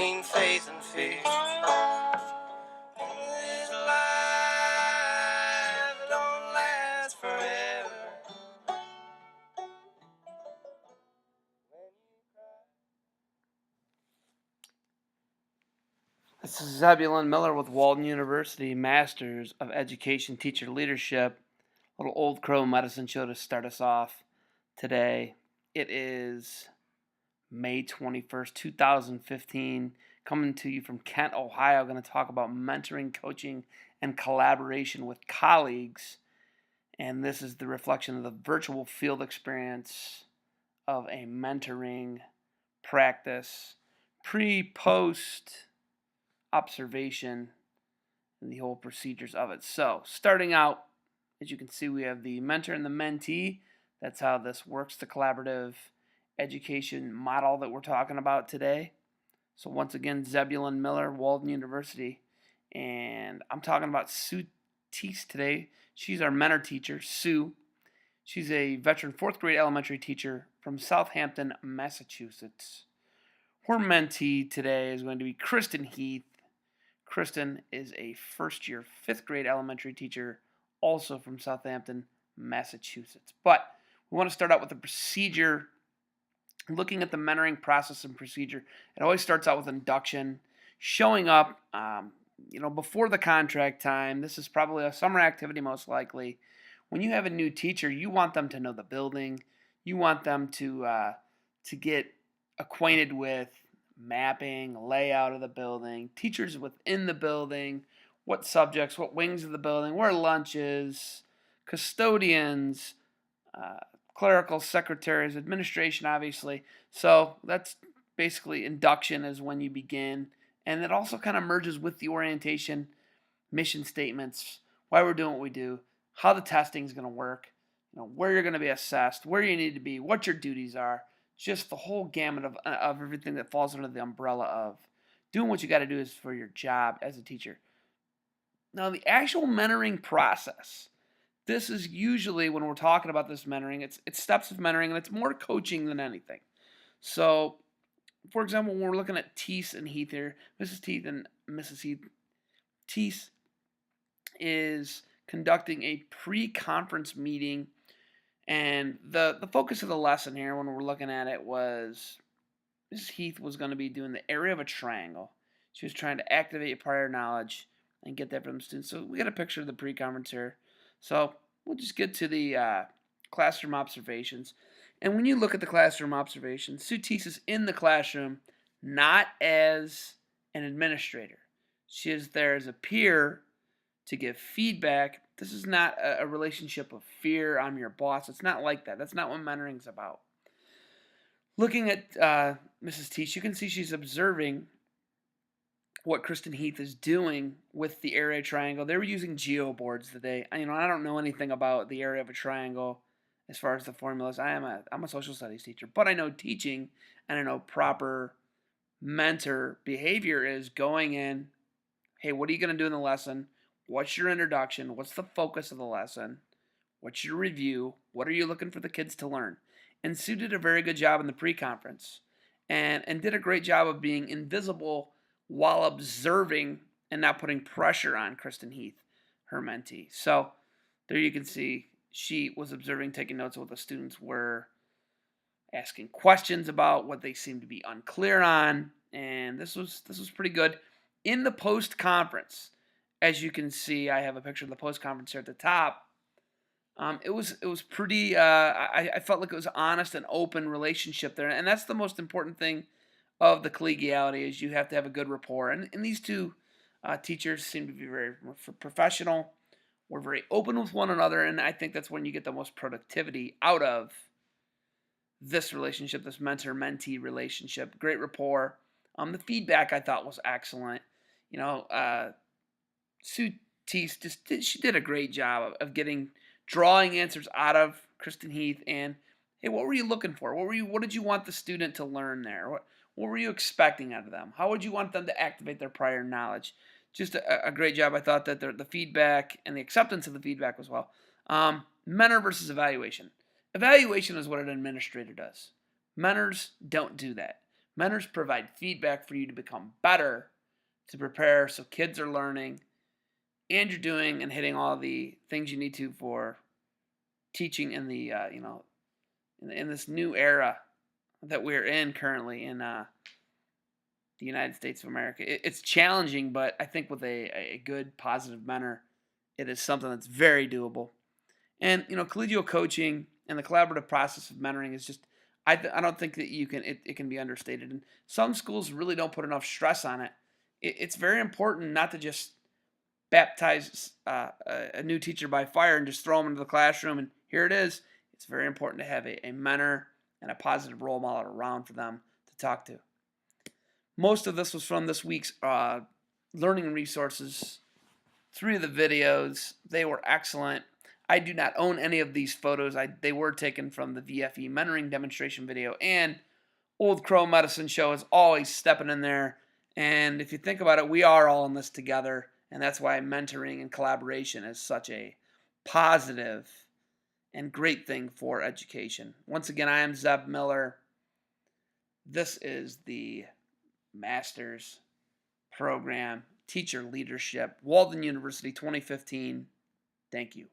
between faith and fear. This life don't last forever. This is Zebulin Miller with Walden University, Masters of Education Teacher Leadership. Little Old Crow Medicine Show to start us off today. It is May 21st, 2015, coming to you from Kent, Ohio. Going to talk about mentoring, coaching, and collaboration with colleagues. And this is the reflection of the virtual field experience of a mentoring practice, pre-post observation, and the whole procedures of it. So, starting out, as you can see, we have the mentor and the mentee. That's how this works, the collaborative education model that we're talking about today. So once again, Zebulin Miller, Walden University, and I'm talking about Sue Teese today. She's our mentor teacher, Sue. She's a veteran 4th grade elementary teacher from Southampton, Massachusetts. Her mentee today is going to be Kristin Heath. Kristin is a first-year 5th grade elementary teacher, also from Southampton, Massachusetts. But we want to start out with the procedure, looking at the mentoring process and procedure. It always starts out with induction, showing up, before the contract time. This is probably a summer activity, most likely. When you have a new teacher, you want them to know the building. You want them to get acquainted with mapping, layout of the building, teachers within the building, what subjects, what wings of the building, where lunch is, custodians, clerical secretaries, administration, obviously. So that's basically induction is when you begin. And it also kind of merges with the orientation, mission statements, why we're doing what we do, how the testing is going to work, where you're going to be assessed, where you need to be, what your duties are. Just the whole gamut of everything that falls under the umbrella of doing what you got to do is for your job as a teacher. Now, the actual mentoring process, this is usually when we're talking about this mentoring, it's steps of mentoring, and it's more coaching than anything. So, for example, when we're looking at Teese and Heath here, Mrs. Teeth and Mrs. Heath, Teese is conducting a pre-conference meeting. And the focus of the lesson here, when we're looking at it, was Mrs. Heath was going to be doing the area of a triangle. She was trying to activate prior knowledge and get that from the students. So we got a picture of the pre-conference here. So we'll just get to the classroom observations. And when you look at the classroom observations, Sue Teese is in the classroom not as an administrator. She is there as a peer to give feedback. This is not a relationship of fear, I'm your boss. It's not like that. That's not what mentoring is about. Looking at Mrs. Teese, you can see she's observing what Kristin Heath is doing with the area triangle. They were using geoboards today. I don't know anything about the area of a triangle as far as the formulas. I'm a social studies teacher, but I know teaching and I know proper mentor behavior is going in, hey, what are you going to do in the lesson? What's your introduction? What's the focus of the lesson? What's your review? What are you looking for the kids to learn? And Sue did a very good job in the pre-conference and did a great job of being invisible while observing and not putting pressure on Kristin Heath, her mentee. So there you can see she was observing, taking notes of what the students were asking questions about, what they seemed to be unclear on, and this was pretty good. In the post-conference, as you can see, I have a picture of the post-conference here at the top. It was pretty. I felt like it was an honest and open relationship there, and that's the most important thing of the collegiality is you have to have a good rapport. And these two teachers seem to be very professional. We're very open with one another, and I think that's when you get the most productivity out of this relationship, this mentor-mentee relationship. Great rapport. The feedback I thought was excellent. Sue Teese she did a great job of drawing answers out of Kristin Heath. And hey, what were you looking for? What did you want the student to learn there? What were you expecting out of them? How would you want them to activate their prior knowledge? Just a great job. I thought that the feedback and the acceptance of the feedback was well. Mentor versus evaluation. Evaluation is what an administrator does. Mentors don't do that. Mentors provide feedback for you to become better, to prepare so kids are learning, and you're doing and hitting all the things you need to for teaching in the in this new era that we're in currently in the United States of America. It's challenging, but I think with a good positive mentor, it is something that's very doable. And collegial coaching and the collaborative process of mentoring is just I don't think that it can be understated. And some schools really don't put enough stress on it. It's very important not to just baptize a new teacher by fire and just throw them into the classroom and here it is. It's very important to have a mentor and a positive role model around for them to talk to. Most of this was from this week's learning resources. 3 of the videos, they were excellent. I do not own any of these photos. They were taken from the VFE mentoring demonstration video, and Old Crow Medicine Show is always stepping in there. And if you think about it, we are all in this together, and that's why mentoring and collaboration is such a positive and great thing for education. Once again, I am Zeb Miller. This is the Master's Program Teacher Leadership, Walden University 2015. Thank you.